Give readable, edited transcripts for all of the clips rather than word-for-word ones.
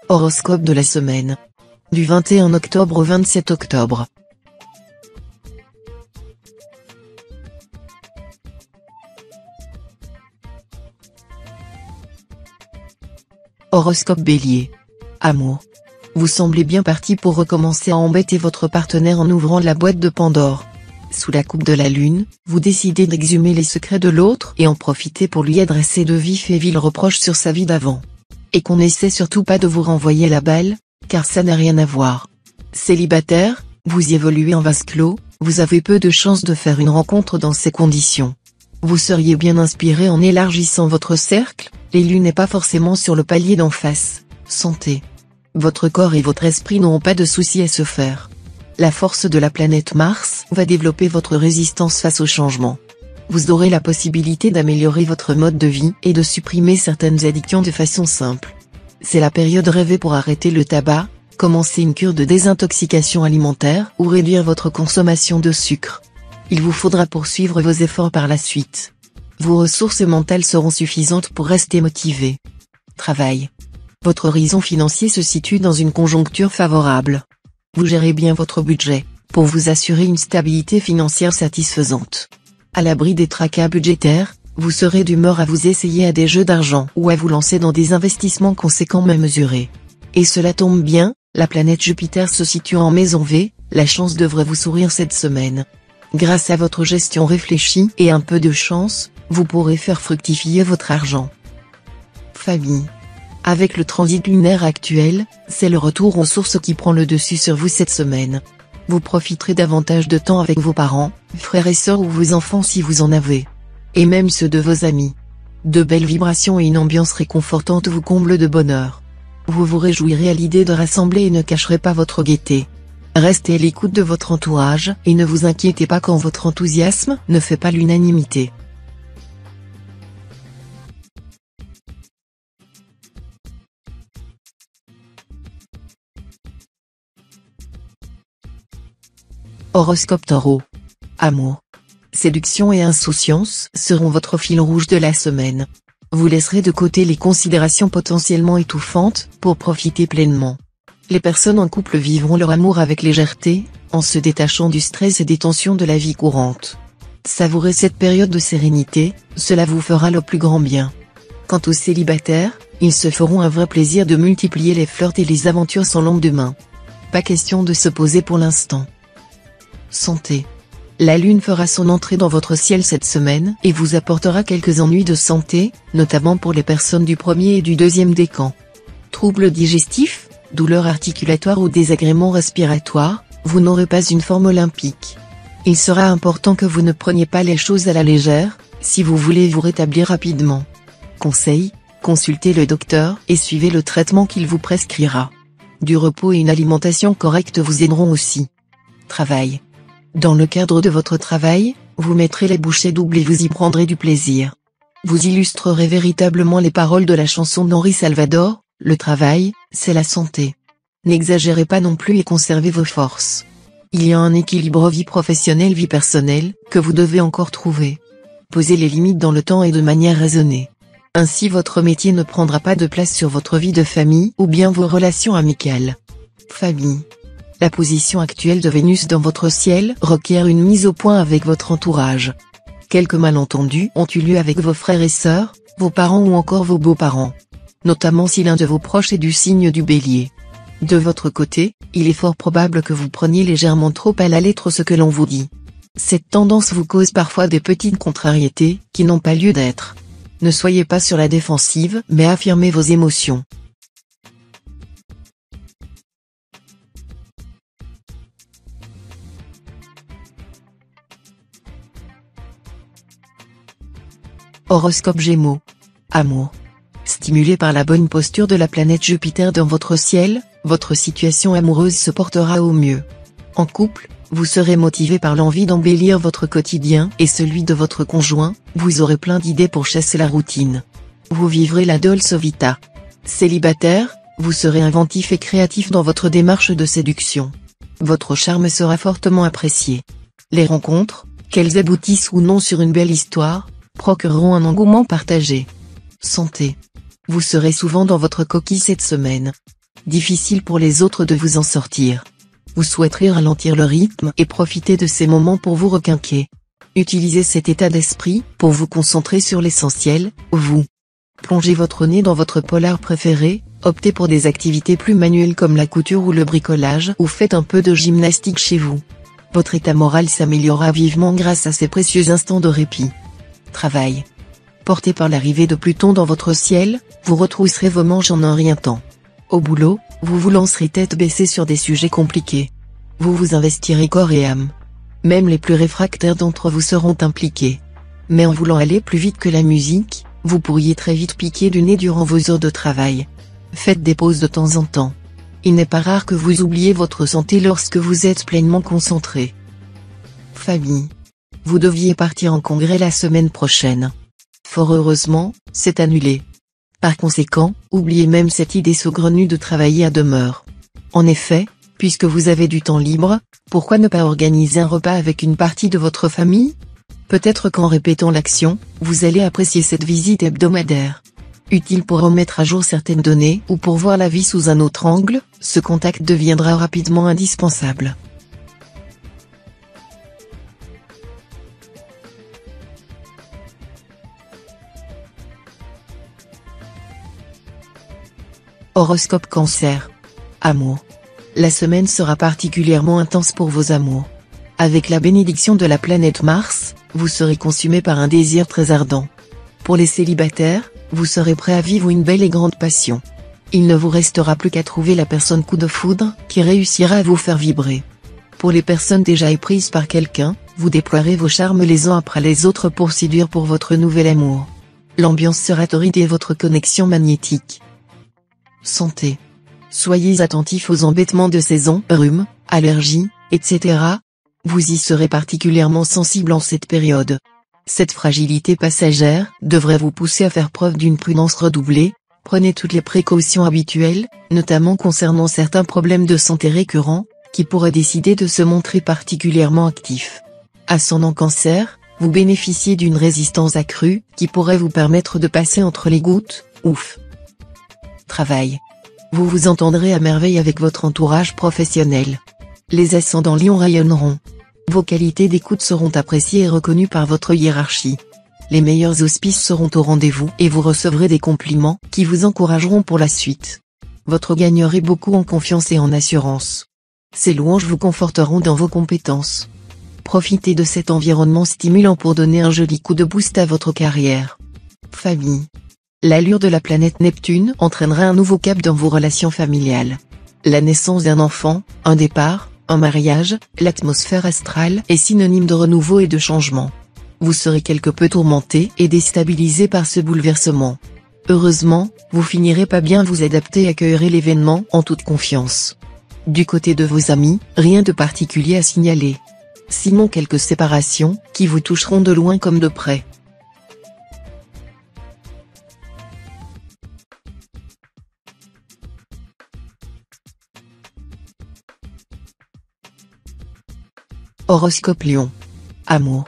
Horoscope de la semaine. Du 21 octobre au 27 octobre. Horoscope Bélier. Amour. Vous semblez bien parti pour recommencer à embêter votre partenaire en ouvrant la boîte de Pandore. Sous la coupe de la lune, vous décidez d'exhumer les secrets de l'autre et en profiter pour lui adresser de vifs et vils reproches sur sa vie d'avant. Et qu'on n'essaie surtout pas de vous renvoyer la balle, car ça n'a rien à voir. Célibataire, vous évoluez en vase clos, vous avez peu de chances de faire une rencontre dans ces conditions. Vous seriez bien inspiré en élargissant votre cercle, l'élu n'est pas forcément sur le palier d'en face. Santé. Votre corps et votre esprit n'auront pas de soucis à se faire. La force de la planète Mars va développer votre résistance face au changement. Vous aurez la possibilité d'améliorer votre mode de vie et de supprimer certaines addictions de façon simple. C'est la période rêvée pour arrêter le tabac, commencer une cure de désintoxication alimentaire ou réduire votre consommation de sucre. Il vous faudra poursuivre vos efforts par la suite. Vos ressources mentales seront suffisantes pour rester motivé. Travail. Votre horizon financier se situe dans une conjoncture favorable. Vous gérez bien votre budget, pour vous assurer une stabilité financière satisfaisante. À l'abri des tracas budgétaires, vous serez d'humeur à vous essayer à des jeux d'argent ou à vous lancer dans des investissements conséquents mais mesurés. Et cela tombe bien, la planète Jupiter se situant en maison V, la chance devrait vous sourire cette semaine. Grâce à votre gestion réfléchie et un peu de chance, vous pourrez faire fructifier votre argent. Famille. Avec le transit lunaire actuel, c'est le retour aux sources qui prend le dessus sur vous cette semaine. Vous profiterez davantage de temps avec vos parents, frères et sœurs ou vos enfants si vous en avez. Et même ceux de vos amis. De belles vibrations et une ambiance réconfortante vous comblent de bonheur. Vous vous réjouirez à l'idée de rassembler et ne cacherez pas votre gaieté. Restez à l'écoute de votre entourage et ne vous inquiétez pas quand votre enthousiasme ne fait pas l'unanimité. Horoscope Taureau. Amour. Séduction et insouciance seront votre fil rouge de la semaine. Vous laisserez de côté les considérations potentiellement étouffantes, pour profiter pleinement. Les personnes en couple vivront leur amour avec légèreté, en se détachant du stress et des tensions de la vie courante. Savourez cette période de sérénité, cela vous fera le plus grand bien. Quant aux célibataires, ils se feront un vrai plaisir de multiplier les flirts et les aventures sans lendemain. Pas question de se poser pour l'instant. Santé. La lune fera son entrée dans votre ciel cette semaine et vous apportera quelques ennuis de santé, notamment pour les personnes du premier et du deuxième décan. Troubles digestifs, douleurs articulatoires ou désagréments respiratoires, vous n'aurez pas une forme olympique. Il sera important que vous ne preniez pas les choses à la légère, si vous voulez vous rétablir rapidement. Conseil, consultez le docteur et suivez le traitement qu'il vous prescrira. Du repos et une alimentation correcte vous aideront aussi. Travail. Dans le cadre de votre travail, vous mettrez les bouchées doubles et vous y prendrez du plaisir. Vous illustrerez véritablement les paroles de la chanson d'Henri Salvador, le travail, c'est la santé. N'exagérez pas non plus et conservez vos forces. Il y a un équilibre vie professionnelle-vie personnelle, que vous devez encore trouver. Posez les limites dans le temps et de manière raisonnée. Ainsi votre métier ne prendra pas de place sur votre vie de famille ou bien vos relations amicales. Famille. La position actuelle de Vénus dans votre ciel requiert une mise au point avec votre entourage. Quelques malentendus ont eu lieu avec vos frères et sœurs, vos parents ou encore vos beaux-parents. Notamment si l'un de vos proches est du signe du Bélier. De votre côté, il est fort probable que vous preniez légèrement trop à la lettre ce que l'on vous dit. Cette tendance vous cause parfois des petites contrariétés, qui n'ont pas lieu d'être. Ne soyez pas sur la défensive mais affirmez vos émotions. Horoscope Gémeaux. Amour. Stimulé par la bonne posture de la planète Jupiter dans votre ciel, votre situation amoureuse se portera au mieux. En couple, vous serez motivé par l'envie d'embellir votre quotidien et celui de votre conjoint, vous aurez plein d'idées pour chasser la routine. Vous vivrez la dolce vita. Célibataire, vous serez inventif et créatif dans votre démarche de séduction. Votre charme sera fortement apprécié. Les rencontres, qu'elles aboutissent ou non sur une belle histoire, procureront un engouement partagé. Santé. Vous serez souvent dans votre coquille cette semaine. Difficile pour les autres de vous en sortir. Vous souhaiterez ralentir le rythme et profiter de ces moments pour vous requinquer. Utilisez cet état d'esprit pour vous concentrer sur l'essentiel, vous. Plongez votre nez dans votre polar préféré, optez pour des activités plus manuelles comme la couture ou le bricolage ou faites un peu de gymnastique chez vous. Votre état moral s'améliorera vivement grâce à ces précieux instants de répit. Travail. Porté par l'arrivée de Pluton dans votre ciel, vous retrousserez vos manches en un rien temps. Au boulot, vous vous lancerez tête baissée sur des sujets compliqués. Vous vous investirez corps et âme. Même les plus réfractaires d'entre vous seront impliqués. Mais en voulant aller plus vite que la musique, vous pourriez très vite piquer du nez durant vos heures de travail. Faites des pauses de temps en temps. Il n'est pas rare que vous oubliez votre santé lorsque vous êtes pleinement concentré. Famille. Vous deviez partir en congrès la semaine prochaine. Fort heureusement, c'est annulé. Par conséquent, oubliez même cette idée saugrenue de travailler à demeure. En effet, puisque vous avez du temps libre, pourquoi ne pas organiser un repas avec une partie de votre famille? Peut-être qu'en répétant l'action, vous allez apprécier cette visite hebdomadaire. Utile pour remettre à jour certaines données ou pour voir la vie sous un autre angle, ce contact deviendra rapidement indispensable. Horoscope Cancer. Amour. La semaine sera particulièrement intense pour vos amours. Avec la bénédiction de la planète Mars, vous serez consumé par un désir très ardent. Pour les célibataires, vous serez prêt à vivre une belle et grande passion. Il ne vous restera plus qu'à trouver la personne coup de foudre qui réussira à vous faire vibrer. Pour les personnes déjà éprises par quelqu'un, vous déploierez vos charmes les uns après les autres pour séduire pour votre nouvel amour. L'ambiance sera torride et votre connexion magnétique. Santé. Soyez attentifs aux embêtements de saison, rhume, allergies, etc. Vous y serez particulièrement sensible en cette période. Cette fragilité passagère devrait vous pousser à faire preuve d'une prudence redoublée. Prenez toutes les précautions habituelles, notamment concernant certains problèmes de santé récurrents, qui pourraient décider de se montrer particulièrement actifs. Ascendant Cancer, vous bénéficiez d'une résistance accrue, qui pourrait vous permettre de passer entre les gouttes, ouf. Travail. Vous vous entendrez à merveille avec votre entourage professionnel. Les ascendants Lion rayonneront. Vos qualités d'écoute seront appréciées et reconnues par votre hiérarchie. Les meilleurs auspices seront au rendez-vous et vous recevrez des compliments qui vous encourageront pour la suite. Votre gagnerez beaucoup en confiance et en assurance. Ces louanges vous conforteront dans vos compétences. Profitez de cet environnement stimulant pour donner un joli coup de boost à votre carrière. Famille. L'allure de la planète Neptune entraînera un nouveau cap dans vos relations familiales. La naissance d'un enfant, un départ, un mariage, l'atmosphère astrale est synonyme de renouveau et de changement. Vous serez quelque peu tourmenté et déstabilisé par ce bouleversement. Heureusement, vous finirez par bien vous adapter et accueillerez l'événement en toute confiance. Du côté de vos amis, rien de particulier à signaler. Sinon quelques séparations, qui vous toucheront de loin comme de près. Horoscope Lion. Amour.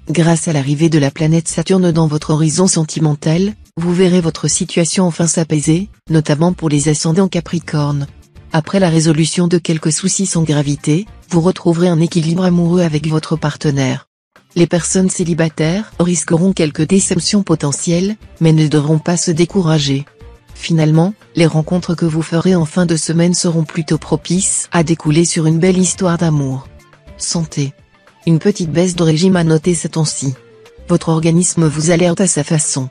Grâce à l'arrivée de la planète Saturne dans votre horizon sentimental, vous verrez votre situation enfin s'apaiser, notamment pour les ascendants Capricorne. Après la résolution de quelques soucis sans gravité, vous retrouverez un équilibre amoureux avec votre partenaire. Les personnes célibataires risqueront quelques déceptions potentielles, mais ne devront pas se décourager. Finalement, les rencontres que vous ferez en fin de semaine seront plutôt propices à découler sur une belle histoire d'amour. Santé. Une petite baisse de régime à noter ces temps-ci. Votre organisme vous alerte à sa façon.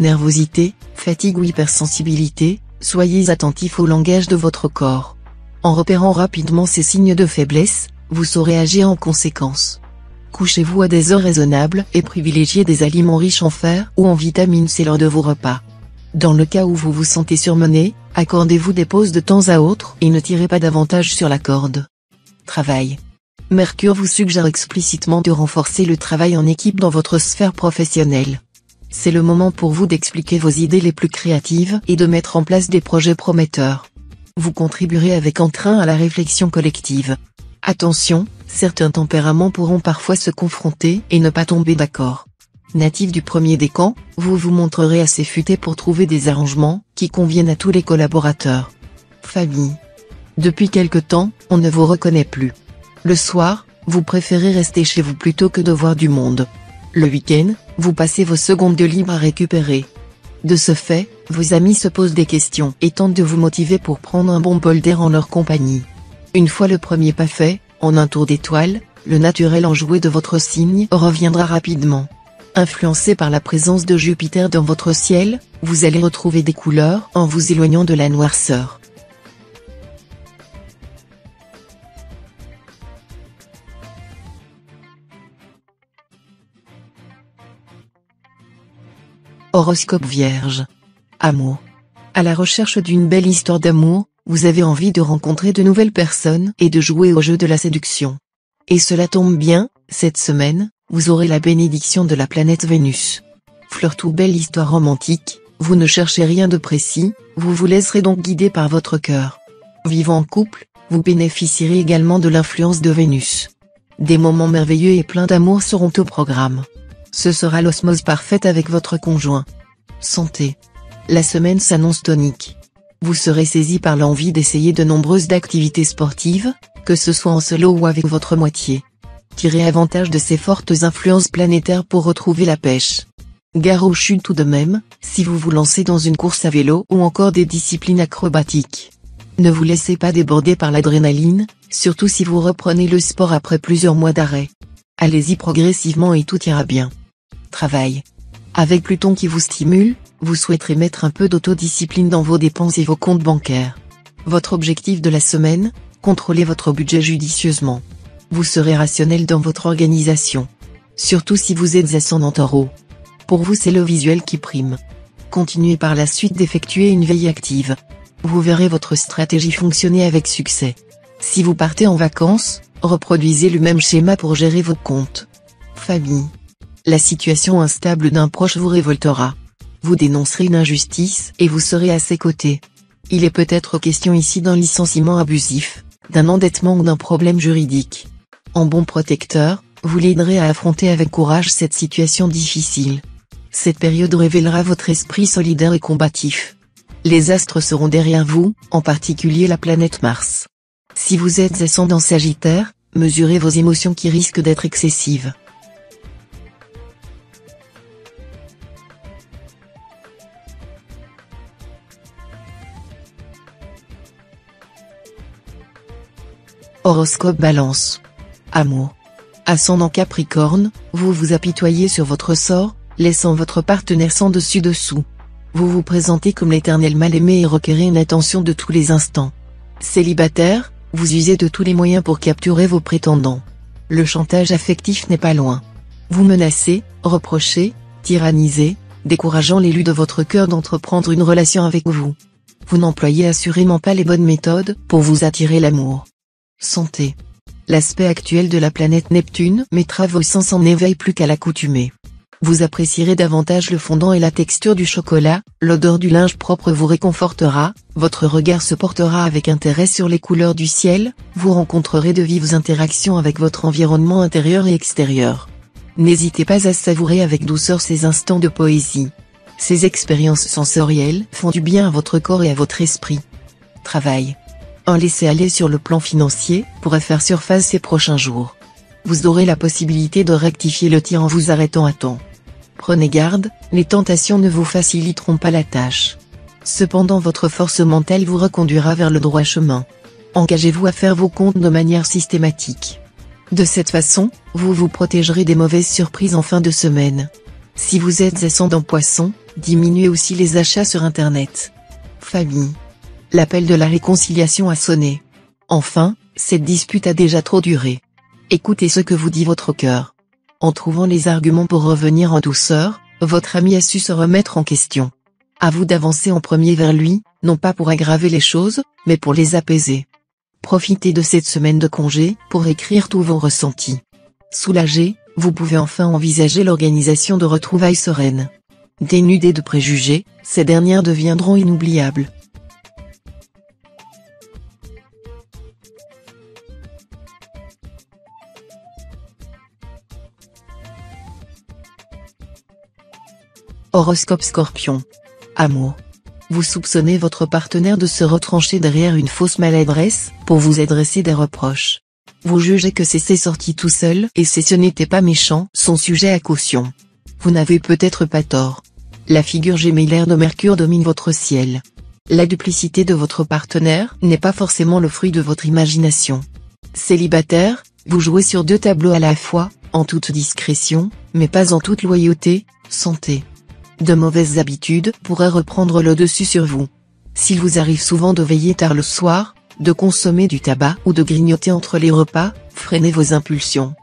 Nervosité, fatigue ou hypersensibilité, soyez attentif au langage de votre corps. En repérant rapidement ces signes de faiblesse, vous saurez agir en conséquence. Couchez-vous à des heures raisonnables et privilégiez des aliments riches en fer ou en vitamine C lors de vos repas. Dans le cas où vous vous sentez surmené, accordez-vous des pauses de temps à autre et ne tirez pas davantage sur la corde. Travail. Mercure vous suggère explicitement de renforcer le travail en équipe dans votre sphère professionnelle. C'est le moment pour vous d'expliquer vos idées les plus créatives et de mettre en place des projets prometteurs. Vous contribuerez avec entrain à la réflexion collective. Attention, certains tempéraments pourront parfois se confronter et ne pas tomber d'accord. Natif du premier décan, vous vous montrerez assez futé pour trouver des arrangements qui conviennent à tous les collaborateurs. Famille. Depuis quelque temps, on ne vous reconnaît plus. Le soir, vous préférez rester chez vous plutôt que de voir du monde. Le week-end, vous passez vos secondes de libre à récupérer. De ce fait, vos amis se posent des questions et tentent de vous motiver pour prendre un bon bol d'air en leur compagnie. Une fois le premier pas fait, en un tour d'étoile, le naturel enjoué de votre signe reviendra rapidement. Influencé par la présence de Jupiter dans votre ciel, vous allez retrouver des couleurs en vous éloignant de la noirceur. Horoscope Vierge. Amour. À la recherche d'une belle histoire d'amour, vous avez envie de rencontrer de nouvelles personnes et de jouer au jeu de la séduction. Et cela tombe bien, cette semaine, vous aurez la bénédiction de la planète Vénus. Flirt ou belle histoire romantique, vous ne cherchez rien de précis, vous vous laisserez donc guider par votre cœur. Vivant en couple, vous bénéficierez également de l'influence de Vénus. Des moments merveilleux et pleins d'amour seront au programme. Ce sera l'osmose parfaite avec votre conjoint. Santé. La semaine s'annonce tonique. Vous serez saisi par l'envie d'essayer de nombreuses activités sportives, que ce soit en solo ou avec votre moitié. Tirez avantage de ces fortes influences planétaires pour retrouver la pêche. Gare aux chutes tout de même, si vous vous lancez dans une course à vélo ou encore des disciplines acrobatiques. Ne vous laissez pas déborder par l'adrénaline, surtout si vous reprenez le sport après plusieurs mois d'arrêt. Allez-y progressivement et tout ira bien. Travail. Avec Pluton qui vous stimule, vous souhaiterez mettre un peu d'autodiscipline dans vos dépenses et vos comptes bancaires. Votre objectif de la semaine, contrôlez votre budget judicieusement. Vous serez rationnel dans votre organisation. Surtout si vous êtes ascendant Taureau. Pour vous c'est le visuel qui prime. Continuez par la suite d'effectuer une veille active. Vous verrez votre stratégie fonctionner avec succès. Si vous partez en vacances, reproduisez le même schéma pour gérer vos comptes. Famille. La situation instable d'un proche vous révoltera. Vous dénoncerez une injustice et vous serez à ses côtés. Il est peut-être question ici d'un licenciement abusif, d'un endettement ou d'un problème juridique. En bon protecteur, vous l'aiderez à affronter avec courage cette situation difficile. Cette période révélera votre esprit solidaire et combatif. Les astres seront derrière vous, en particulier la planète Mars. Si vous êtes ascendant Sagittaire, mesurez vos émotions qui risquent d'être excessives. Horoscope Balance. Amour. Ascendant Capricorne, vous vous apitoyez sur votre sort, laissant votre partenaire sans dessus-dessous. Vous vous présentez comme l'éternel mal-aimé et requérez une attention de tous les instants. Célibataire, vous usez de tous les moyens pour capturer vos prétendants. Le chantage affectif n'est pas loin. Vous menacez, reprochez, tyrannisez, décourageant l'élu de votre cœur d'entreprendre une relation avec vous. Vous n'employez assurément pas les bonnes méthodes pour vous attirer l'amour. Santé. L'aspect actuel de la planète Neptune mettra vos sens en éveil plus qu'à l'accoutumée. Vous apprécierez davantage le fondant et la texture du chocolat, l'odeur du linge propre vous réconfortera, votre regard se portera avec intérêt sur les couleurs du ciel, vous rencontrerez de vives interactions avec votre environnement intérieur et extérieur. N'hésitez pas à savourer avec douceur ces instants de poésie. Ces expériences sensorielles font du bien à votre corps et à votre esprit. Travail. Un laisser-aller sur le plan financier pourrait faire surface ces prochains jours. Vous aurez la possibilité de rectifier le tir en vous arrêtant à temps. Prenez garde, les tentations ne vous faciliteront pas la tâche. Cependant votre force mentale vous reconduira vers le droit chemin. Engagez-vous à faire vos comptes de manière systématique. De cette façon, vous vous protégerez des mauvaises surprises en fin de semaine. Si vous êtes ascendant Poisson, diminuez aussi les achats sur Internet. Famille. L'appel de la réconciliation a sonné. Enfin, cette dispute a déjà trop duré. Écoutez ce que vous dit votre cœur. En trouvant les arguments pour revenir en douceur, votre ami a su se remettre en question. À vous d'avancer en premier vers lui, non pas pour aggraver les choses, mais pour les apaiser. Profitez de cette semaine de congé pour écrire tous vos ressentis. Soulagé, vous pouvez enfin envisager l'organisation de retrouvailles sereines. Dénudées de préjugés, ces dernières deviendront inoubliables. Horoscope Scorpion. Amour. vous soupçonnez votre partenaire de se retrancher derrière une fausse maladresse, pour vous adresser des reproches. Vous jugez que c'est sorti tout seul et ce n'était pas méchant, sont sujets à caution. Vous n'avez peut-être pas tort. La figure gémellaire de Mercure domine votre ciel. La duplicité de votre partenaire n'est pas forcément le fruit de votre imagination. Célibataire, vous jouez sur deux tableaux à la fois, en toute discrétion, mais pas en toute loyauté. Santé. De mauvaises habitudes pourraient reprendre le dessus sur vous. S'il vous arrive souvent de veiller tard le soir, de consommer du tabac ou de grignoter entre les repas, freinez vos impulsions.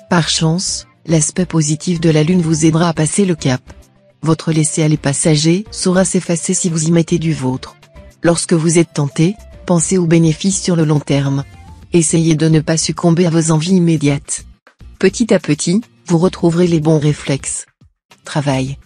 Par chance, l'aspect positif de la lune vous aidera à passer le cap. Votre laisser-aller passager saura s'effacer si vous y mettez du vôtre. Lorsque vous êtes tenté, pensez aux bénéfices sur le long terme. Essayez de ne pas succomber à vos envies immédiates. Petit à petit, vous retrouverez les bons réflexes. Travail.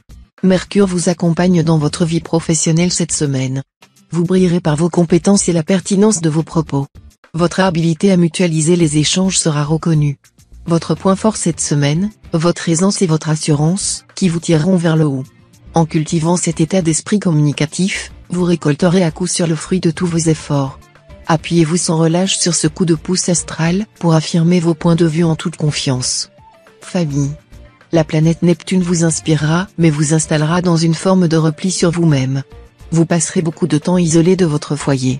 Mercure vous accompagne dans votre vie professionnelle cette semaine. Vous brillerez par vos compétences et la pertinence de vos propos. Votre habilité à mutualiser les échanges sera reconnue. Votre point fort cette semaine, votre aisance et votre assurance, qui vous tireront vers le haut. En cultivant cet état d'esprit communicatif, vous récolterez à coup sûr le fruit de tous vos efforts. Appuyez-vous sans relâche sur ce coup de pouce astral, pour affirmer vos points de vue en toute confiance. Famille. La planète Neptune vous inspirera, mais vous installera dans une forme de repli sur vous-même. Vous passerez beaucoup de temps isolé de votre foyer.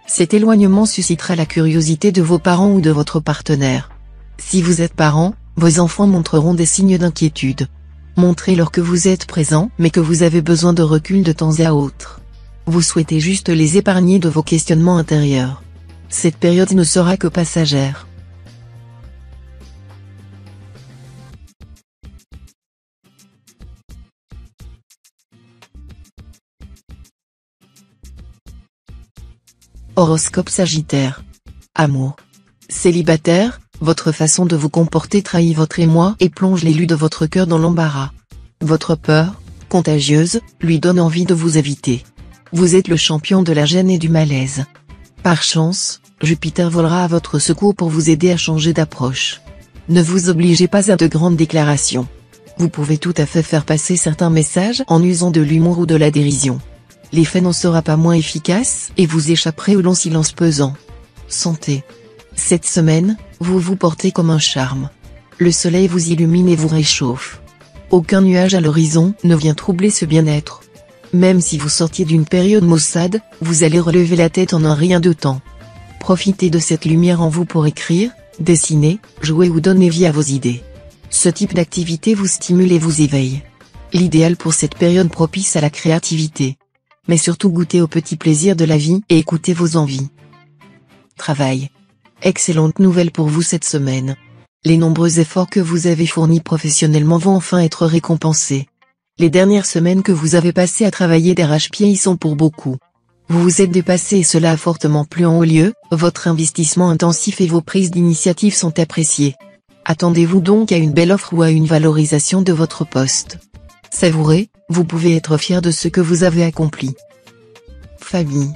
Cet éloignement suscitera la curiosité de vos parents ou de votre partenaire. Si vous êtes parent, vos enfants montreront des signes d'inquiétude. Montrez-leur que vous êtes présent mais que vous avez besoin de recul de temps à autre. Vous souhaitez juste les épargner de vos questionnements intérieurs. Cette période ne sera que passagère. Horoscope Sagittaire. Amour. Célibataire, votre façon de vous comporter trahit votre émoi et plonge l'élu de votre cœur dans l'embarras. Votre peur, contagieuse, lui donne envie de vous éviter. Vous êtes le champion de la gêne et du malaise. Par chance, Jupiter volera à votre secours pour vous aider à changer d'approche. Ne vous obligez pas à de grandes déclarations. Vous pouvez tout à fait faire passer certains messages en usant de l'humour ou de la dérision. L'effet n'en sera pas moins efficace et vous échapperez au long silence pesant. Santé. Cette semaine, vous vous portez comme un charme. Le soleil vous illumine et vous réchauffe. Aucun nuage à l'horizon ne vient troubler ce bien-être. Même si vous sortiez d'une période maussade, vous allez relever la tête en un rien de temps. Profitez de cette lumière en vous pour écrire, dessiner, jouer ou donner vie à vos idées. Ce type d'activité vous stimule et vous éveille. L'idéal pour cette période propice à la créativité. Mais surtout goûtez aux petits plaisirs de la vie et écoutez vos envies. Travail. Excellente nouvelle pour vous cette semaine. Les nombreux efforts que vous avez fournis professionnellement vont enfin être récompensés. Les dernières semaines que vous avez passées à travailler d'arrache-pied y sont pour beaucoup. Vous vous êtes dépassé et cela a fortement plu en haut lieu, votre investissement intensif et vos prises d'initiative sont appréciées. Attendez-vous donc à une belle offre ou à une valorisation de votre poste. Savourez, vous pouvez être fier de ce que vous avez accompli. Famille.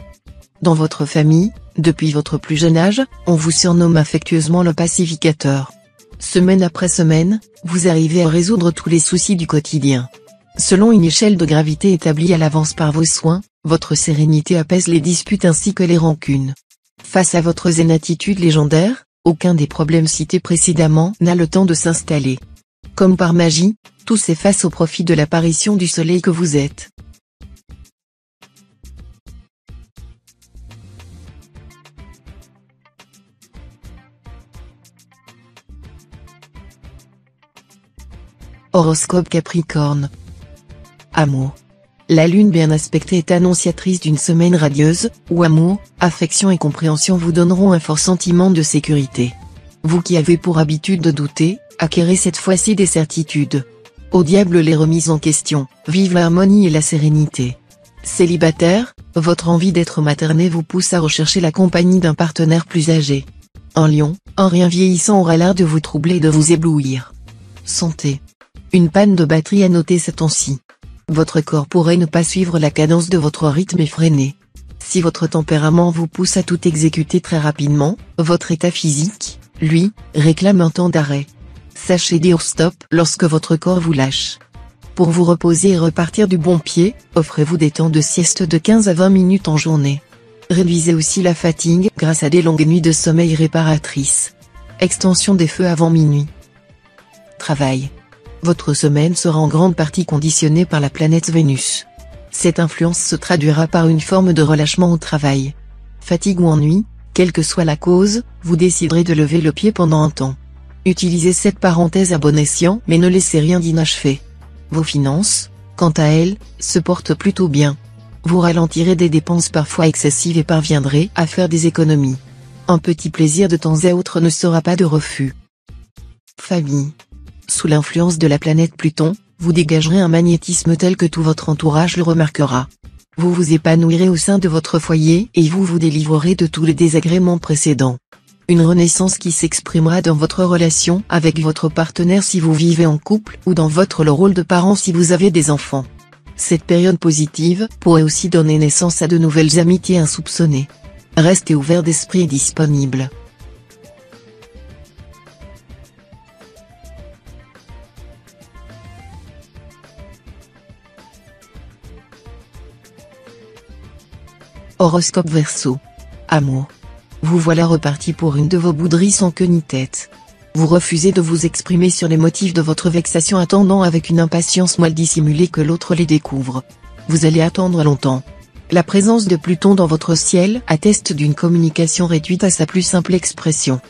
Dans votre famille, depuis votre plus jeune âge, on vous surnomme affectueusement le pacificateur. Semaine après semaine, vous arrivez à résoudre tous les soucis du quotidien. Selon une échelle de gravité établie à l'avance par vos soins, votre sérénité apaise les disputes ainsi que les rancunes. Face à votre zen attitude légendaire, aucun des problèmes cités précédemment n'a le temps de s'installer. Comme par magie, tout s'efface au profit de l'apparition du soleil que vous êtes. Horoscope Capricorne. Amour. La lune bien aspectée est annonciatrice d'une semaine radieuse, où amour, affection et compréhension vous donneront un fort sentiment de sécurité. Vous qui avez pour habitude de douter, acquérez cette fois-ci des certitudes. Au diable les remises en question, vive l'harmonie et la sérénité. Célibataire, votre envie d'être materné vous pousse à rechercher la compagnie d'un partenaire plus âgé. En Lion, un rien vieillissant aura l'air de vous troubler et de vous éblouir. Santé. Une panne de batterie à noter ces temps-ci. Votre corps pourrait ne pas suivre la cadence de votre rythme effréné. Si votre tempérament vous pousse à tout exécuter très rapidement, votre état physique, lui, réclame un temps d'arrêt. Sachez dire stop lorsque votre corps vous lâche. Pour vous reposer et repartir du bon pied, offrez-vous des temps de sieste de 15 à 20 minutes en journée. Réduisez aussi la fatigue grâce à des longues nuits de sommeil réparatrices. Extension des feux avant minuit. Travail. Votre semaine sera en grande partie conditionnée par la planète Vénus. Cette influence se traduira par une forme de relâchement au travail. Fatigue ou ennui, quelle que soit la cause, vous déciderez de lever le pied pendant un temps. Utilisez cette parenthèse à bon escient mais ne laissez rien d'inachevé. Vos finances, quant à elles, se portent plutôt bien. Vous ralentirez des dépenses parfois excessives et parviendrez à faire des économies. Un petit plaisir de temps à autre ne sera pas de refus. Famille. Sous l'influence de la planète Pluton, vous dégagerez un magnétisme tel que tout votre entourage le remarquera. Vous vous épanouirez au sein de votre foyer et vous vous délivrerez de tous les désagréments précédents. Une renaissance qui s'exprimera dans votre relation avec votre partenaire si vous vivez en couple ou dans votre rôle de parent si vous avez des enfants. Cette période positive pourrait aussi donner naissance à de nouvelles amitiés insoupçonnées. Restez ouvert d'esprit et disponible. Horoscope Verseau. Amour. Vous voilà reparti pour une de vos bouderies sans queue ni tête. Vous refusez de vous exprimer sur les motifs de votre vexation attendant avec une impatience mal dissimulée que l'autre les découvre. Vous allez attendre longtemps. La présence de Pluton dans votre ciel atteste d'une communication réduite à sa plus simple expression.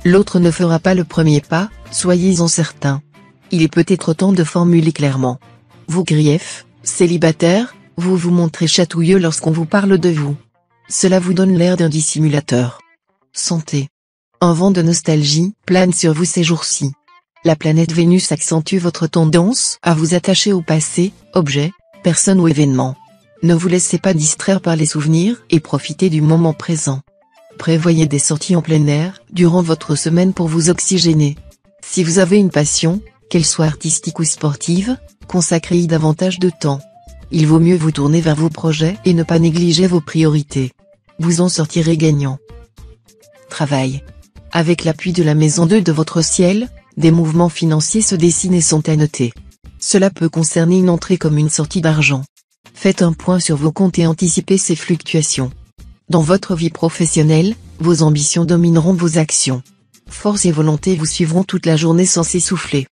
L'autre ne fera pas le premier pas, soyez-en certains. Il est peut-être temps de formuler clairement. Vos griefs, célibataire, vous vous montrez chatouilleux lorsqu'on vous parle de vous. Cela vous donne l'air d'un dissimulateur. Santé. Un vent de nostalgie plane sur vous ces jours-ci. La planète Vénus accentue votre tendance à vous attacher au passé, objets, personnes ou événements. Ne vous laissez pas distraire par les souvenirs et profitez du moment présent. Prévoyez des sorties en plein air durant votre semaine pour vous oxygéner. Si vous avez une passion, qu'elle soit artistique ou sportive, consacrez-y davantage de temps. Il vaut mieux vous tourner vers vos projets et ne pas négliger vos priorités. Vous en sortirez gagnant. Travail. Avec l'appui de la maison 2 de votre ciel, des mouvements financiers se dessinent et sont à noter. Cela peut concerner une entrée comme une sortie d'argent. Faites un point sur vos comptes et anticipez ces fluctuations. Dans votre vie professionnelle, vos ambitions domineront vos actions. Force et volonté vous suivront toute la journée sans s'essouffler.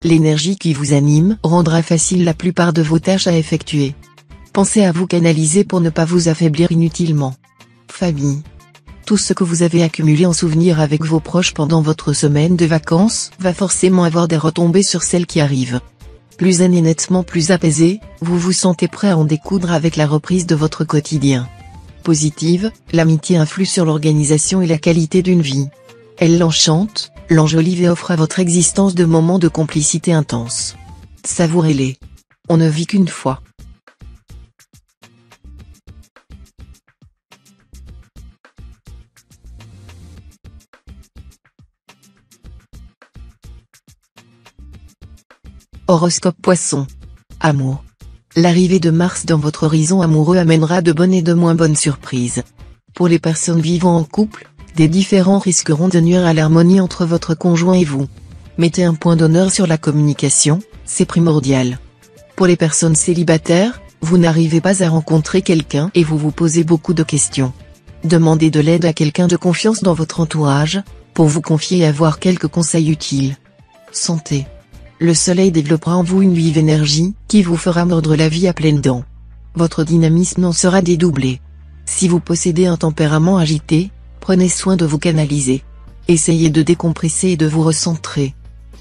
L'énergie qui vous anime rendra facile la plupart de vos tâches à effectuer. Pensez à vous canaliser pour ne pas vous affaiblir inutilement. Famille. Tout ce que vous avez accumulé en souvenirs avec vos proches pendant votre semaine de vacances va forcément avoir des retombées sur celles qui arrivent. Plus zen et nettement plus apaisé, vous vous sentez prêt à en découdre avec la reprise de votre quotidien. Positive, l'amitié influe sur l'organisation et la qualité d'une vie. Elle l'enchante, l'enjolive et offre à votre existence de moments de complicité intense. Savourez-les. On ne vit qu'une fois. Horoscope Poisson. Amour. L'arrivée de Mars dans votre horizon amoureux amènera de bonnes et de moins bonnes surprises. Pour les personnes vivant en couple, des différends risqueront de nuire à l'harmonie entre votre conjoint et vous. Mettez un point d'honneur sur la communication, c'est primordial. Pour les personnes célibataires, vous n'arrivez pas à rencontrer quelqu'un et vous vous posez beaucoup de questions. Demandez de l'aide à quelqu'un de confiance dans votre entourage, pour vous confier et avoir quelques conseils utiles. Santé. Le soleil développera en vous une vive énergie, qui vous fera mordre la vie à pleines dents. Votre dynamisme en sera dédoublé. Si vous possédez un tempérament agité, prenez soin de vous canaliser. Essayez de décompresser et de vous recentrer.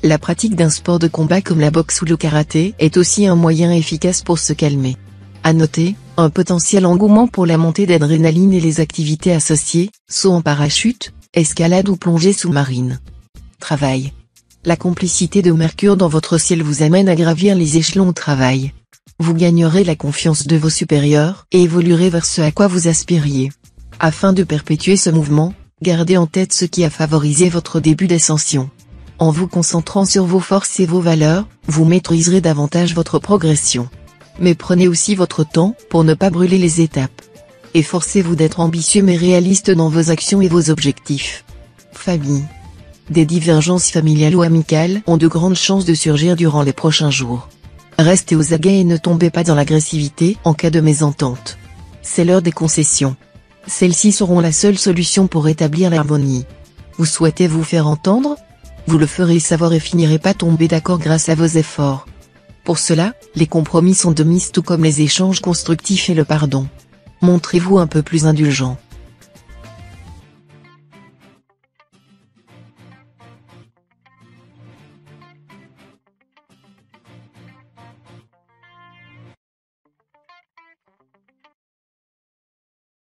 La pratique d'un sport de combat comme la boxe ou le karaté est aussi un moyen efficace pour se calmer. À noter, un potentiel engouement pour la montée d'adrénaline et les activités associées, saut en parachute, escalade ou plongée sous-marine. Travail. La complicité de Mercure dans votre ciel vous amène à gravir les échelons au travail. Vous gagnerez la confiance de vos supérieurs et évoluerez vers ce à quoi vous aspiriez. Afin de perpétuer ce mouvement, gardez en tête ce qui a favorisé votre début d'ascension. En vous concentrant sur vos forces et vos valeurs, vous maîtriserez davantage votre progression. Mais prenez aussi votre temps pour ne pas brûler les étapes. Efforcez-vous d'être ambitieux mais réaliste dans vos actions et vos objectifs. Famille. Des divergences familiales ou amicales ont de grandes chances de surgir durant les prochains jours. Restez aux aguets et ne tombez pas dans l'agressivité en cas de mésentente. C'est l'heure des concessions. Celles-ci seront la seule solution pour rétablir l'harmonie. Vous souhaitez vous faire entendre? Vous le ferez savoir et finirez pas tomber d'accord grâce à vos efforts. Pour cela, les compromis sont de mise tout comme les échanges constructifs et le pardon. Montrez-vous un peu plus indulgent.